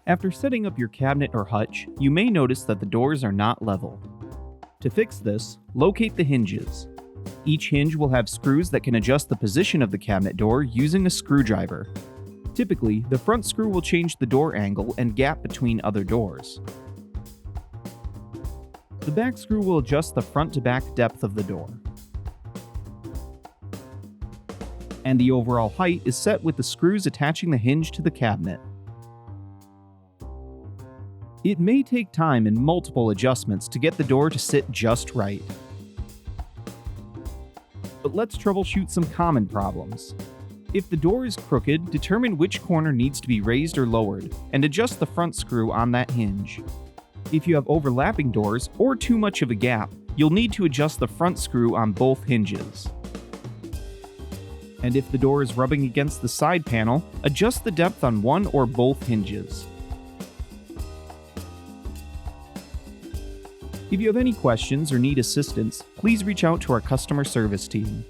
After setting up your cabinet or hutch, you may notice that the doors are not level. To fix this, locate the hinges. Each hinge will have screws that can adjust the position of the cabinet door using a screwdriver. Typically, the front screw will change the door angle and gap between other doors. The back screw will adjust the front to back depth of the door. And the overall height is set with the screws attaching the hinge to the cabinet. It may take time and multiple adjustments to get the door to sit just right. But let's troubleshoot some common problems. If the door is crooked, determine which corner needs to be raised or lowered, and adjust the front screw on that hinge. If you have overlapping doors or too much of a gap, you'll need to adjust the front screw on both hinges. And if the door is rubbing against the side panel, adjust the depth on one or both hinges. If you have any questions or need assistance, please reach out to our customer service team.